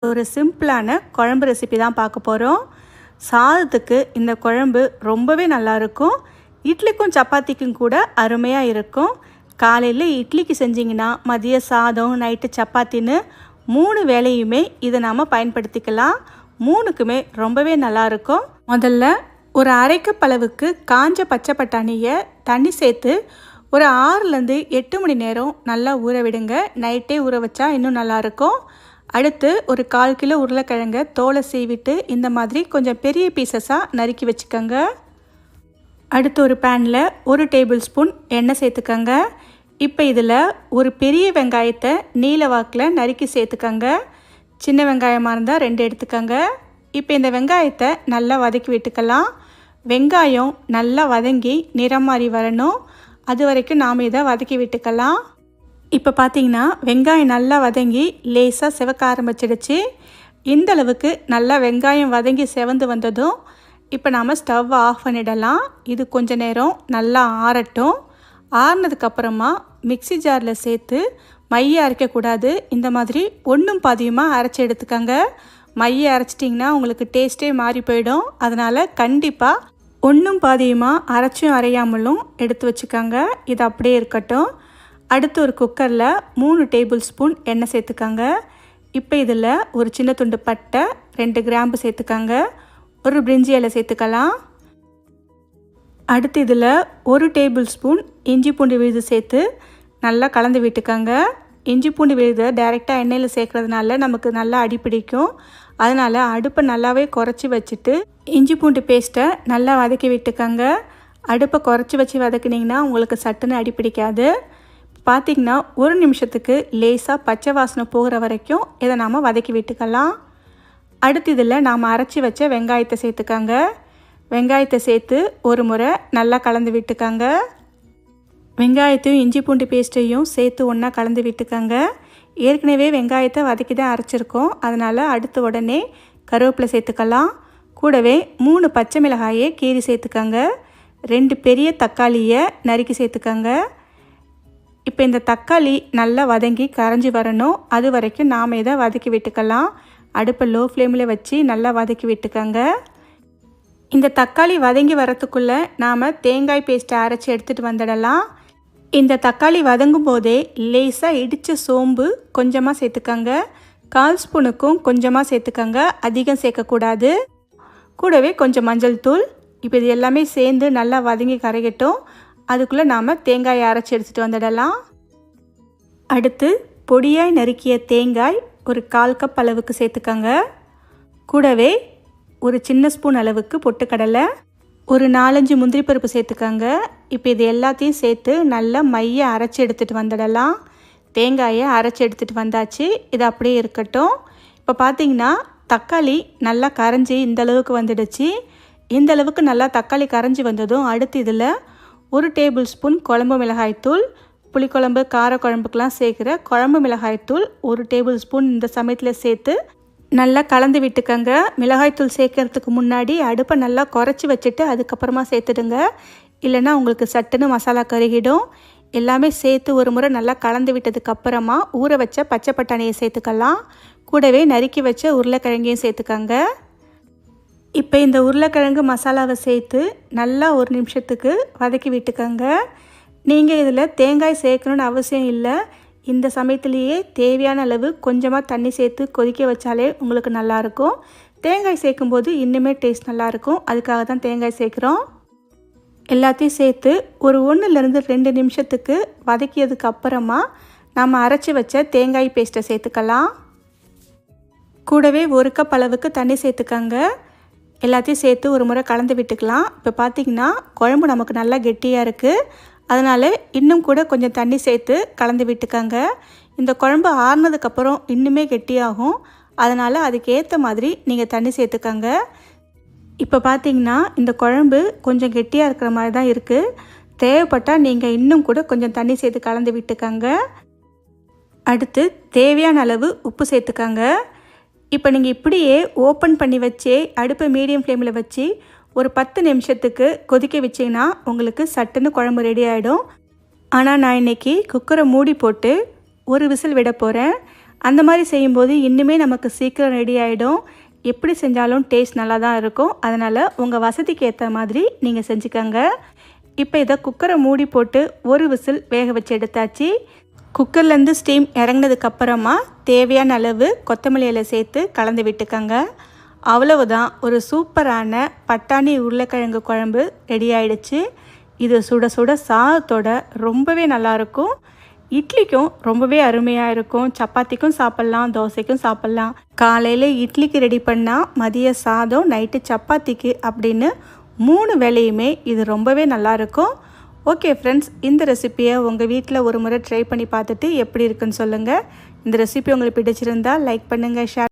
ஒரு சிம்பிளான குழம்பு ரெசிபி தான் பார்க்க போகிறோம். சாதத்துக்கு இந்த குழம்பு ரொம்பவே நல்லாயிருக்கும். இட்லிக்கும் சப்பாத்திக்கும் கூட அருமையாக இருக்கும். காலையில் இட்லிக்கு செஞ்சிங்கன்னா மதிய சாதம், நைட்டு சப்பாத்தின்னு 3 வேளையுமே இதை நாம் பயன்படுத்திக்கலாம். 3க்குமே ரொம்பவே நல்லாயிருக்கும். முதல்ல ஒரு 1/2 கப் அளவுக்கு காஞ்ச பச்சை பட்டாணியை தண்ணி சேர்த்து ஒரு 6லேருந்து 8 மணி நேரம் நல்லா ஊற விடுங்க. நைட்டே ஊற வச்சா இன்னும் நல்லாயிருக்கும். அடுத்து ஒரு 1/4 கிலோ உருளைக்கிழங்க தோலை சீவிட்டு இந்த மாதிரி கொஞ்சம் பெரிய பீசஸாக நறுக்கி வச்சுக்கோங்க. அடுத்து ஒரு பேனில் 1 டேபிள் ஸ்பூன் எண்ணெய் சேர்த்துக்கோங்க. இப்போ இதில் ஒரு பெரிய வெங்காயத்தை நீல வாக்கில் நறுக்கி சேர்த்துக்கோங்க. சின்ன வெங்காயமாக இருந்தால் 2 எடுத்துக்கோங்க. இப்போ இந்த வெங்காயத்தை நல்லா வதக்கி விட்டுக்கலாம். வெங்காயம் நல்லா வதங்கி நிறம் மாறி வரணும். அது வரைக்கும் நாம் இதை வதக்கி விட்டுக்கலாம். இப்போ பார்த்தீங்கன்னா வெங்காயம் நல்லா வதங்கி லேசாக சிவக்க ஆரம்பிச்சிடுச்சு. இந்த அளவுக்கு நல்லா வெங்காயம் வதங்கி செவந்து வந்ததும் இப்போ நாம் ஸ்டவ்வை ஆஃப் பண்ணிடலாம். இது கொஞ்ச நேரம் நல்லா ஆறட்டும். ஆறினதுக்கப்புறமா மிக்சி ஜாரில் சேர்த்து மைய அரைக்கக்கூடாது. இந்த மாதிரி ஒன்றும் பாதியுமாக அரைச்சி எடுத்துக்கோங்க. மைய அரைச்சிட்டிங்கன்னா உங்களுக்கு டேஸ்ட்டே மாறி போயிடும். அதனால் கண்டிப்பாக ஒன்றும் பாதியுமாக அரைச்சும் அரையாமலும் எடுத்து வச்சுக்கோங்க. இது அப்படியே இருக்கட்டும். அடுத்து ஒரு குக்கரில் 3 டேபிள் ஸ்பூன் எண்ணெய் சேர்த்துக்கோங்க. இப்போ இதில் ஒரு சின்ன துண்டு பட்டை, 2 கிராம்பு சேர்த்துக்கோங்க. ஒரு பிரிஞ்சி இலை சேர்த்துக்கலாம். அடுத்து இதில் 1 டேபிள் ஸ்பூன் இஞ்சி பூண்டு விழுது சேர்த்து நல்லா கலந்து விட்டுக்கோங்க. இஞ்சி பூண்டு விழுதை டைரெக்டாக எண்ணெயில் சேர்க்குறதுனால நமக்கு நல்லா அடிப்பிடிக்கும். அதனால் அடுப்பை நல்லாவே குறைச்சி வச்சுட்டு இஞ்சி பூண்டு பேஸ்ட்டை நல்லா வதக்கி விட்டுக்கோங்க. அடுப்பை குறைச்சி வச்சு வதக்குனிங்கன்னா உங்களுக்கு சட்டுன்னு அடிப்பிடிக்காது. பார்த்திங்கன்னா 1 நிமிஷத்துக்கு லேசாக பச்சை வாசனை போகிற வரைக்கும் இதை நாம் வதக்கி விட்டுக்கலாம். அடுத்து இதில் நாம் அரைச்சி வச்ச வெங்காயத்தை சேர்த்துக்கோங்க. வெங்காயத்தை சேர்த்து ஒரு முறை நல்லா கலந்து விட்டுக்கோங்க. வெங்காயத்தையும் இஞ்சி பூண்டு பேஸ்ட்டையும் சேர்த்து ஒன்றா கலந்து விட்டுக்கோங்க. ஏற்கனவே வெங்காயத்தை வதக்கி தான் அரைச்சிருக்கோம். அதனால் அடுத்து உடனே கருவேப்பிலை சேர்த்துக்கலாம். கூடவே 3 பச்சை மிளகாயை கீறி சேர்த்துக்கோங்க. 2 பெரிய தக்காளியை நறுக்கி சேர்த்துக்கோங்க. இப்போ இந்த தக்காளி நல்லா வதங்கி கரைஞ்சி வரணும். அது வரைக்கும் நாம் இதை வதக்கி விட்டுக்கலாம். அடுப்பை லோ ஃப்ளேமில் வச்சு நல்லா வதக்கி விட்டுக்கோங்க. இந்த தக்காளி வதங்கி வரத்துக்குள்ளே நாம் தேங்காய் பேஸ்ட்டை அரைச்சி எடுத்துகிட்டு வந்துடலாம். இந்த தக்காளி வதங்கும் போதே லேசாக இடித்த சோம்பு கொஞ்சமாக சேர்த்துக்கோங்க. 1/4 ஸ்பூனுக்கும் கொஞ்சமாக சேர்த்துக்கோங்க. அதிகம் சேர்க்கக்கூடாது. கூடவே கொஞ்சம் மஞ்சள் தூள். இப்போ இது எல்லாமே சேர்ந்து நல்லா வதங்கி கரைகட்டும். அதுக்குள்ளே நாம் தேங்காயை அரைச்சி எடுத்துகிட்டு வந்துடலாம். அடுத்து பொடியாய் நறுக்கிய தேங்காய் ஒரு 1/4 கப் அளவுக்கு சேர்த்துக்கோங்க. கூடவே ஒரு சின்ன ஸ்பூன் அளவுக்கு பொட்டுக்கடலை, ஒரு 4-5 முந்திரி பருப்பு சேர்த்துக்கோங்க. இப்போ இது எல்லாத்தையும் சேர்த்து நல்லா மைய அரைச்சி எடுத்துகிட்டு வந்துடலாம். தேங்காயை அரைச்சி எடுத்துகிட்டு வந்தாச்சு. இது அப்படியே இருக்கட்டும். இப்போ பார்த்திங்கன்னா தக்காளி நல்லா கரைஞ்சி இந்த அளவுக்கு வந்துடுச்சு. இந்த அளவுக்கு நல்லா தக்காளி கரைஞ்சி வந்ததும் அடுத்து இதில் 1 டேபிள் ஸ்பூன் குழம்பு மிளகாய்த்தூள், புளிக்குழம்பு காரக்குழம்புக்கெலாம் சேர்க்குற குழம்பு மிளகாய்த்தூள் 1 டேபிள் ஸ்பூன் இந்த சமயத்தில் சேர்த்து நல்லா கலந்து விட்டுக்கோங்க. மிளகாய்த்தூள் சேர்க்கறதுக்கு முன்னாடி அடுப்பை நல்லா குறைச்சி வச்சுட்டு அதுக்கப்புறமா சேர்த்துடுங்க. இல்லைன்னா உங்களுக்கு சட்டுன்னு மசாலா கருகிடும். எல்லாமே சேர்த்து ஒரு முறை நல்லா கலந்து விட்டதுக்கப்புறமா ஊற வச்ச பச்சை பட்டாணியை சேர்த்துக்கலாம். கூடவே நறுக்கி வச்ச உருளைக்கிழங்கையும் சேர்த்துக்கோங்க. இப்போ இந்த உருளைக்கிழங்கு மசாலாவை சேர்த்து நல்லா 1 நிமிஷத்துக்கு வதக்கி விட்டுக்கோங்க. நீங்கள் இதில் தேங்காய் சேர்க்கணுன்னு அவசியம் இல்லை. இந்த சமயத்துலேயே தேவையான அளவு கொஞ்சமாக தண்ணி சேர்த்து கொதிக்க வச்சாலே உங்களுக்கு நல்லாயிருக்கும். தேங்காய் சேர்க்கும்போது இன்னுமே டேஸ்ட் நல்லாயிருக்கும். அதுக்காக தான் தேங்காய் சேர்க்குறோம். எல்லாத்தையும் சேர்த்து ஒரு 1லேருந்து 2 நிமிஷத்துக்கு வதக்கியதுக்கு அப்புறமா நாம் அரைச்சி வச்ச தேங்காய் பேஸ்ட்டை சேர்த்துக்கலாம். கூடவே 1 கப் அளவுக்கு தண்ணி சேர்த்துக்கோங்க. எல்லாத்தையும் சேர்த்து ஒரு முறை கலந்து விட்டுக்கலாம். இப்போ பார்த்திங்கன்னா குழம்பு நமக்கு நல்லா கெட்டியாக இருக்குது. அதனால் இன்னும் கூட கொஞ்சம் தண்ணி சேர்த்து கலந்து விட்டுக்கோங்க. இந்த குழம்பு ஆறுனதுக்கப்புறம் இன்னுமே கெட்டியாகும். அதனால் அதுக்கேற்ற மாதிரி நீங்கள் தண்ணி சேர்த்துக்கோங்க. இப்போ பார்த்திங்கன்னா இந்த குழம்பு கொஞ்சம் கெட்டியாக இருக்கிற மாதிரி தான் இருக்குது. தேவைப்பட்டால் நீங்கள் இன்னும் கூட கொஞ்சம் தண்ணி சேர்த்து கலந்து விட்டுக்கோங்க. அடுத்து தேவையான அளவு உப்பு சேர்த்துக்கோங்க. இப்போ நீங்கள் இப்படியே ஓப்பன் பண்ணி வச்சே அடுப்பை மீடியம் ஃப்ளேமில் வச்சு ஒரு 10 நிமிஷத்துக்கு கொதிக்க வச்சிங்கன்னா உங்களுக்கு சட்டுன்னு குழம்பு ரெடி ஆகிடும். ஆனால் நான் இன்றைக்கி குக்கரை மூடி போட்டு ஒரு விசில் விட போகிறேன். அந்த மாதிரி செய்யும்போது இன்னுமே நமக்கு சீக்கிரம் ரெடி ஆகிடும். எப்படி செஞ்சாலும் டேஸ்ட் நல்லா தான் இருக்கும். அதனால் உங்கள் வசதிக்கு ஏற்ற மாதிரி நீங்கள் செஞ்சுக்கோங்க. இப்போ இதை குக்கரை மூடி போட்டு ஒரு விசில் வேக வச்சு எடுத்தாச்சு. குக்கர்லேருந்து ஸ்டீம் இறங்கினதுக்கப்புறமா தேவையான அளவு கொத்தமல்லி இலை சேர்த்து கலந்து விட்டுக்கோங்க. அவ்வளவுதான், ஒரு சூப்பரான பட்டாணி உருளைக்கிழங்கு குழம்பு ரெடி ஆகிடுச்சு. இது சுட சுட சாதத்தோட ரொம்பவே நல்லாயிருக்கும். இட்லிக்கும் ரொம்பவே அருமையாக இருக்கும். சப்பாத்திக்கும் சாப்பிட்லாம், தோசைக்கும் சாப்பிட்லாம். காலையில் இட்லிக்கு ரெடி பண்ணால் மதிய சாதம், நைட்டு சப்பாத்திக்கு அப்படின்னு 3 வேளையுமே இது ரொம்பவே நல்லாயிருக்கும். ஓகே ஃப்ரெண்ட்ஸ், இந்த ரெசிப்பியை உங்கள் வீட்டில் ஒரு முறை ட்ரை பண்ணி பார்த்துட்டு எப்படி இருக்குன்னு சொல்லுங்கள். இந்த ரெசிபி உங்களுக்கு பிடிச்சிருந்தால் லைக் பண்ணுங்கள், ஷேர்